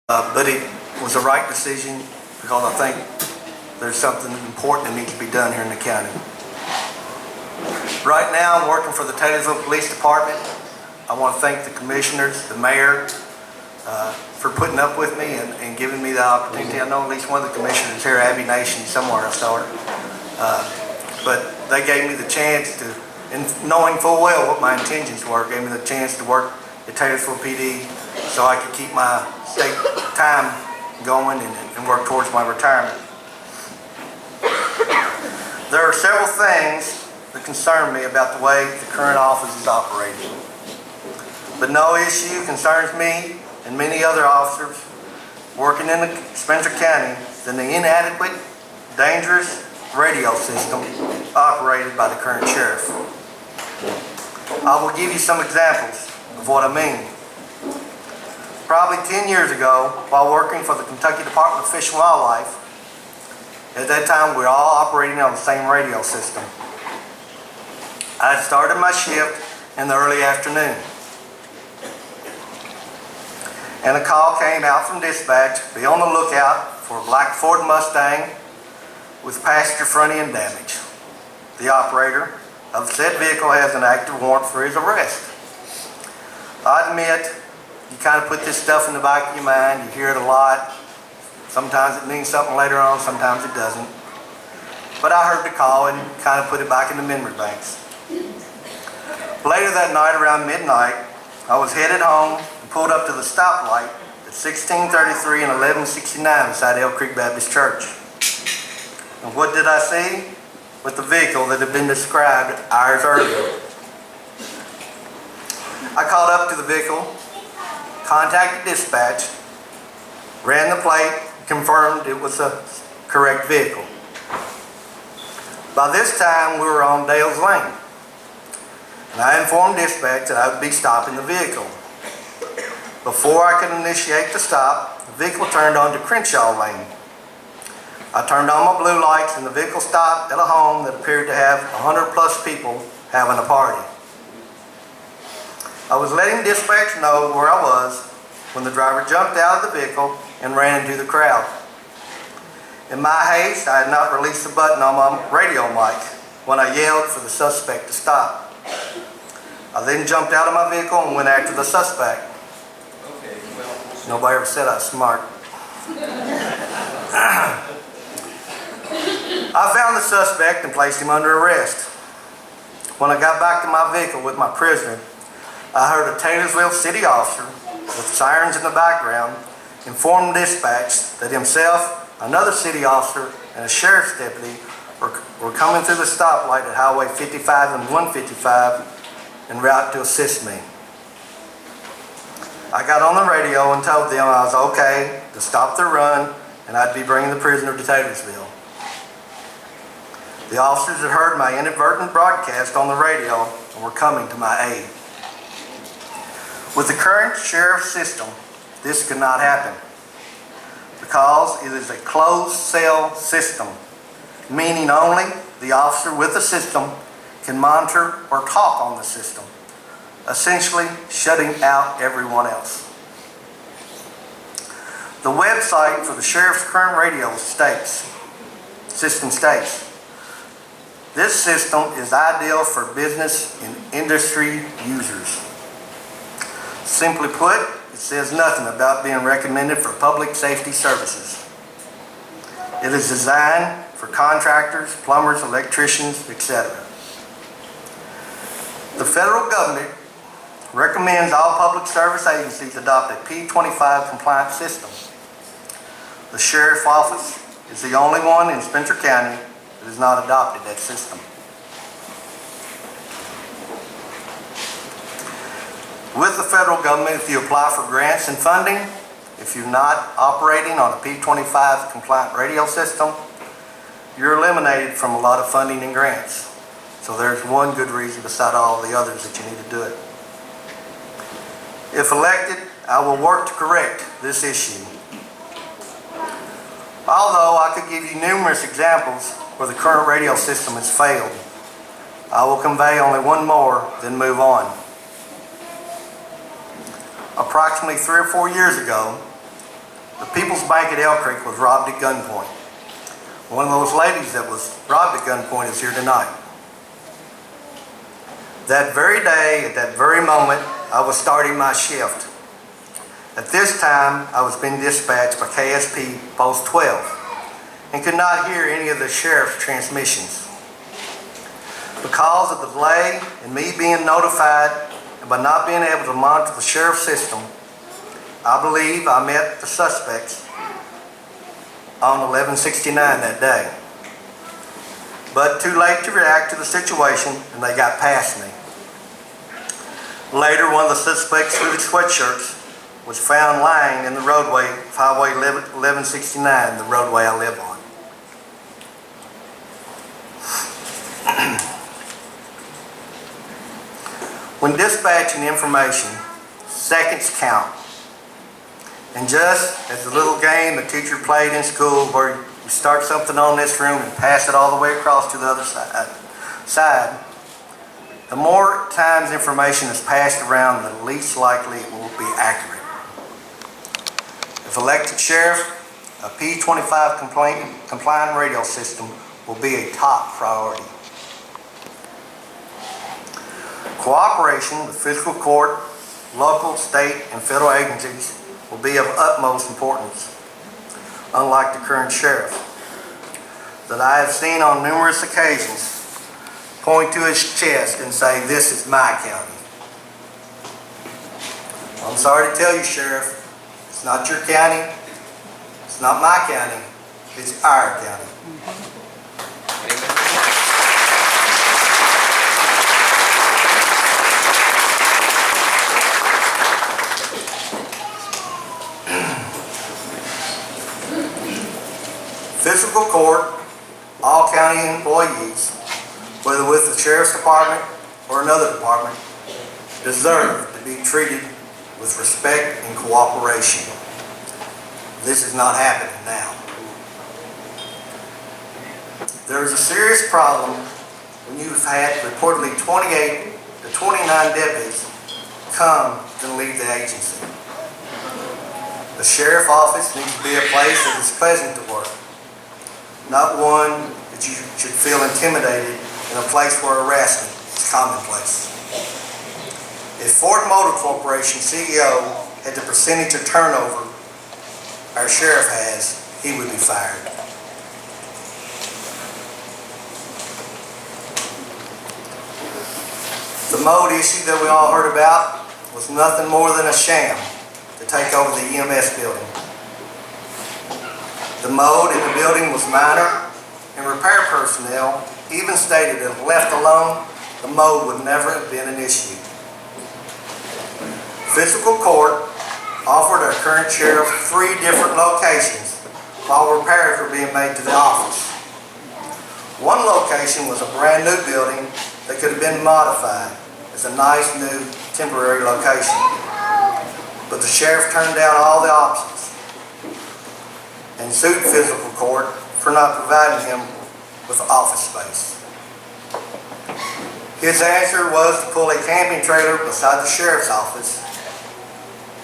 But it was the right decision because I think there's something important that needs to be done here in the county. Right now, I'm working for the Taylorsville Police Department. I want to thank the commissioners, the mayor, for putting up with me and giving me the opportunity. I know at least one of the commissioners here, Abby Nation, somewhere I saw her. But they gave me the chance to, and knowing full well what my intentions were, gave me the chance to work at Taylorsville PD so I could keep my state time going and work towards my retirement. There are several things that concern me about the way the current office is operating. But no issue concerns me and many other officers working in Spencer County than the inadequate, dangerous radio system operated by the current sheriff. I will give you some examples of what I mean. Probably 10 years ago, while working for the Kentucky Department of Fish and Wildlife, at that time we were all operating on the same radio system. I had started my shift in the early afternoon, and a call came out from dispatch, be on the lookout for a black Ford Mustang with passenger front end damage. The operator of said vehicle has an active warrant for his arrest. I admit, you kind of put this stuff in the back of your mind, you hear it a lot. Sometimes it means something later on, sometimes it doesn't. But I heard the call and kind of put it back in the memory banks. Later that night, around midnight, I was headed home and pulled up to the stoplight at 1633 and 1169 beside Elk Creek Baptist Church. And what did I see? With the vehicle that had been described hours earlier. I called up to the vehicle, contacted dispatch, ran the plate, confirmed it was a correct vehicle. By this time, we were on Dales Lane, and I informed dispatch that I would be stopping the vehicle. Before I could initiate the stop, the vehicle turned onto Crenshaw Lane. I turned on my blue lights and the vehicle stopped at a home that appeared to have 100 plus people having a party. I was letting dispatch know where I was when the driver jumped out of the vehicle and ran into the crowd. In my haste, I had not released the button on my radio mic when I yelled for the suspect to stop. I then jumped out of my vehicle and went after the suspect. Nobody ever said I was smart. I found the suspect and placed him under arrest. When I got back to my vehicle with my prisoner, I heard a Taylorsville city officer with sirens in the background inform dispatch that himself, another city officer, and a sheriff's deputy were coming through the stoplight at Highway 55 and 155 en route to assist me. I got on the radio and told them I was okay to stop their run and I'd be bringing the prisoner to Taylorsville. The officers had heard my inadvertent broadcast on the radio and were coming to my aid. With the current sheriff's system, this could not happen because it is a closed cell system, meaning only the officer with the system can monitor or talk on the system, essentially shutting out everyone else. The website for the sheriff's current radio system states, this system is ideal for business and industry users. Simply put, it says nothing about being recommended for public safety services. It is designed for contractors, plumbers, electricians, etc. The federal government recommends all public service agencies adopt a P25 compliant system. The sheriff's office is the only one in Spencer County that has not adopted that system. With the federal government, if you apply for grants and funding, if you're not operating on a P25 compliant radio system, you're eliminated from a lot of funding and grants. So there's one good reason beside all the others that you need to do it. If elected, I will work to correct this issue. Although I could give you numerous examples where the current radio system has failed, I will convey only one more, then move on. Approximately 3 or 4 years ago, The People's Bank at Elk Creek was robbed at gunpoint. One of those ladies that was robbed at gunpoint is here tonight. That very day, at that very moment, I was starting my shift. At this time, I was being dispatched by KSP Post 12 and could not hear any of the sheriff's transmissions. Because of the delay in me being notified and by not being able to monitor the sheriff's system, I believe I met the suspects on 11/69 that day. But too late to react to the situation, and they got past me. Later, one of the suspects' hooded sweatshirts was found lying in the roadway of Highway 1169, the roadway I live on. When dispatching information, seconds count. And just as the little game the teacher played in school where you start something on this room and pass it all the way across to the other side, the more times information is passed around, the least likely it will be accurate. If elected sheriff, a P25 compliant radio system will be a top priority. Cooperation with fiscal court, local, state, and federal agencies will be of utmost importance, unlike the current sheriff, that I have seen on numerous occasions point to his chest and say, "This is my county." I'm sorry to tell you, Sheriff, it's not your county, it's not my county, it's our county. Fiscal court, all county employees, whether with the sheriff's department or another department, deserve to be treated with respect and cooperation. This is not happening now. There is a serious problem when you've had reportedly 28 to 29 deputies come and leave the agency. The sheriff's office needs to be a place that is pleasant to work, not one that you should feel intimidated in a place where harassment is commonplace. If Ford Motor Corporation CEO had the percentage of turnover our sheriff has, he would be fired. The mode issue that we all heard about was nothing more than a sham to take over the EMS building. The mode in the building was minor, and repair personnel even stated that if left alone, the mode would never have been an issue. Fiscal court offered our current sheriff 3 different locations while repairs were being made to the office. One location was a brand new building that could have been modified as a nice new temporary location, but the sheriff turned down all the options and sued fiscal court for not providing him with office space. His answer was to pull a camping trailer beside the sheriff's office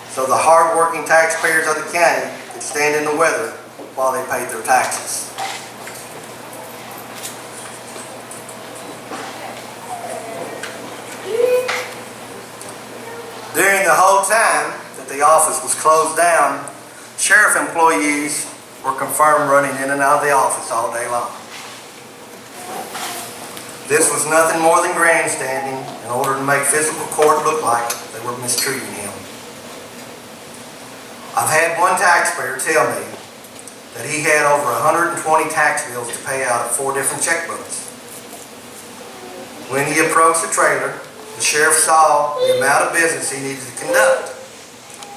so the hard-working taxpayers of the county could stand in the weather while they paid their taxes. During the whole time that the office was closed down, sheriff employees were confirmed running in and out of the office all day long. This was nothing more than grandstanding in order to make fiscal court look like they were mistreating him. I've had one taxpayer tell me that he had over 120 tax bills to pay out of 4 different checkbooks. When he approached the trailer, the sheriff saw the amount of business he needed to conduct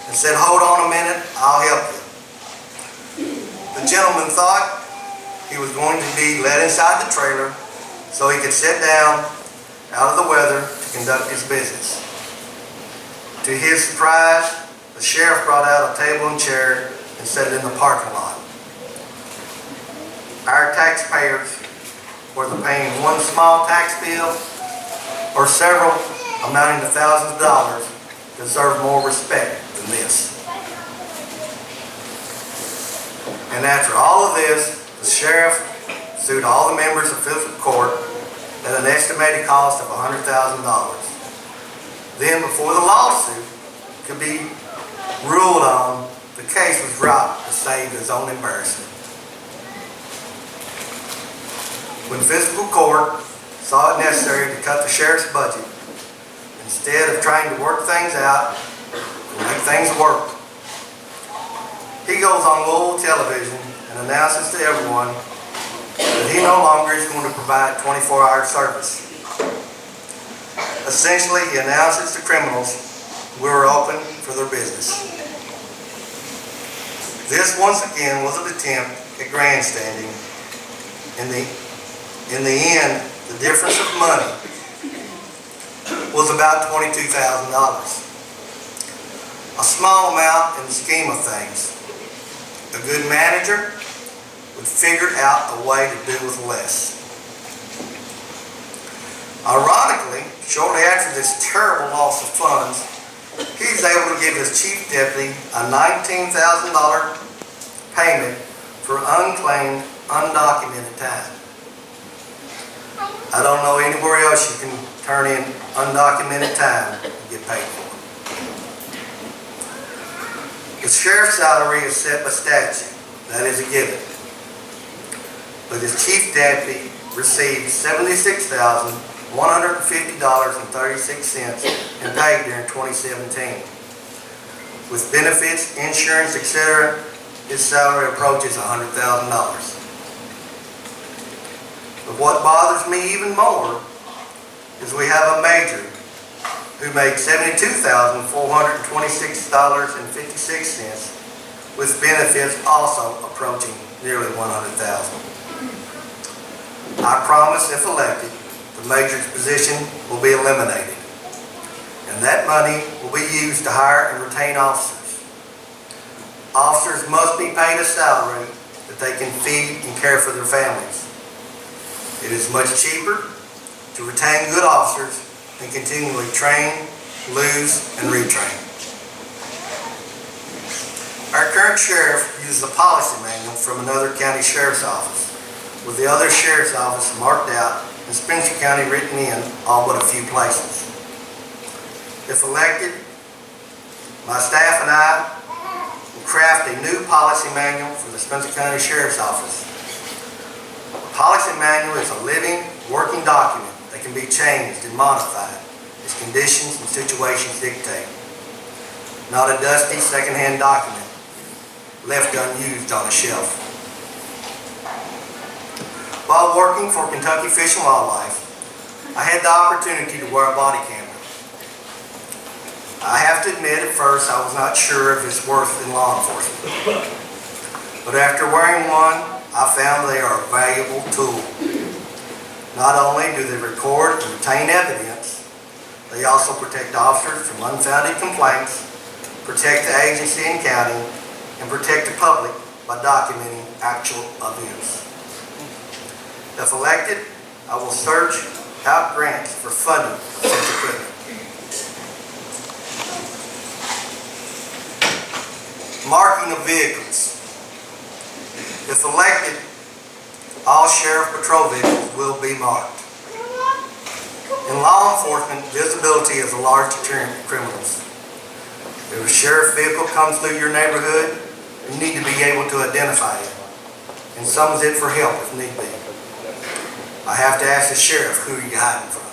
and said, "Hold on a minute, I'll help you." The gentleman thought he was going to be let inside the trailer so he could sit down out of the weather to conduct his business. To his surprise, the sheriff brought out a table and chair and set it in the parking lot. Our taxpayers, whether paying one small tax bill or several amounting to thousands of dollars, deserve more respect than this. And after all of this, the sheriff sued all the members of physical court at an estimated cost of $100,000. Then, before the lawsuit could be ruled on, the case was dropped to save his own embarrassment. When physical court saw it necessary to cut the sheriff's budget, instead of trying to work things out and make things work, he goes on local television and announces to everyone that he no longer is going to provide 24-hour service. Essentially, he announces to criminals we were open for their business. This, once again, was an attempt at grandstanding. In the end, the difference of money was about $22,000. A small amount in the scheme of things. A good manager would figure out a way to do with less. Ironically, shortly after this terrible loss of funds, he's able to give his chief deputy a $19,000 payment for unclaimed, undocumented time. I don't know anywhere else you can turn in undocumented time and get paid for. The sheriff's salary is set by statute. That is a given. But his chief deputy received $76,150.36 in pay during 2017. With benefits, insurance, etc., his salary approaches $100,000. But what bothers me even more is we have a major who made $72,426.56 with benefits also approaching nearly $100,000. I promise if elected, the major's position will be eliminated, and that money will be used to hire and retain officers. Officers must be paid a salary that they can feed and care for their families. It is much cheaper to retain good officers than continually train, lose, and retrain. Our current sheriff uses a policy manual from another county sheriff's office, with the other sheriff's office marked out and Spencer County written in all but a few places. If elected, my staff and I will craft a new policy manual for the Spencer County Sheriff's Office. The policy manual is a living, working document that can be changed and modified as conditions and situations dictate. Not a dusty secondhand document left unused on a shelf. While working for Kentucky Fish and Wildlife, I had the opportunity to wear a body camera. I have to admit, at first I was not sure of its worth in law enforcement. But after wearing one, I found they are a valuable tool. Not only do they record and retain evidence, they also protect officers from unfounded complaints, protect the agency and county, and protect the public by documenting actual events. If elected, I will search out grants for funding for such equipment. Marking of vehicles. If elected, all sheriff patrol vehicles will be marked. In law enforcement, visibility is a large deterrent to criminals. If a sheriff vehicle comes through your neighborhood, you need to be able to identify it and summons it for help if need be. I have to ask the sheriff, who are you hiding from?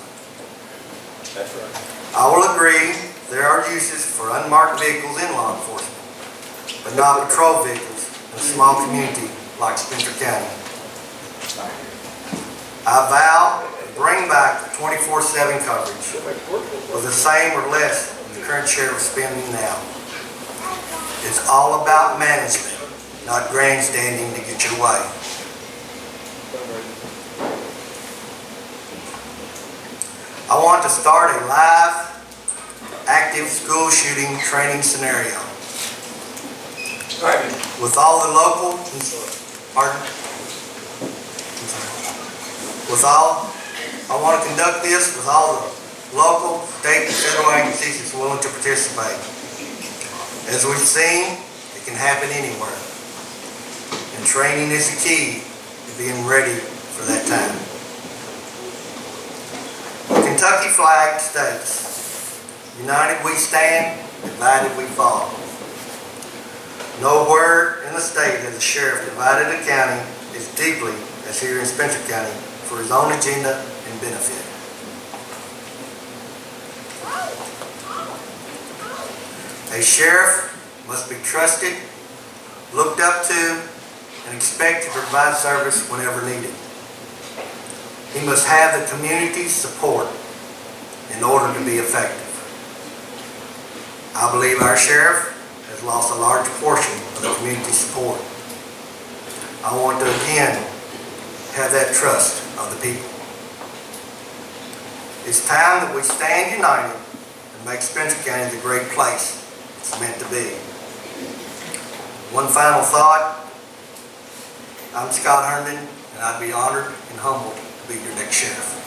That's right. I will agree there are uses for unmarked vehicles in law enforcement, but not patrol vehicles in a small community like Spencer County. I vow to bring back the 24/7 coverage with the same or less than the current sheriff is spending now. It's all about management, not grandstanding to get your way. I want to start a live, active school shooting training scenario. With all the local, I want to conduct this with all the local, state, and federal agencies that's willing to participate. As we've seen, it can happen anywhere. In and training is the key to being ready for that time. The Kentucky flag states, "United we stand, divided we fall." Nowhere in the state has the sheriff divided a county as deeply as here in Spencer County for his own agenda and benefit. A sheriff must be trusted, looked up to, and expect to provide service whenever needed. He must have the community's support in order to be effective. I believe our sheriff has lost a large portion of the community support. I want to again have that trust of the people. It's time that we stand united and make Spencer County the great place it's meant to be. One final thought. I'm Scott Herndon, and I'd be honored and humbled to be your next sheriff.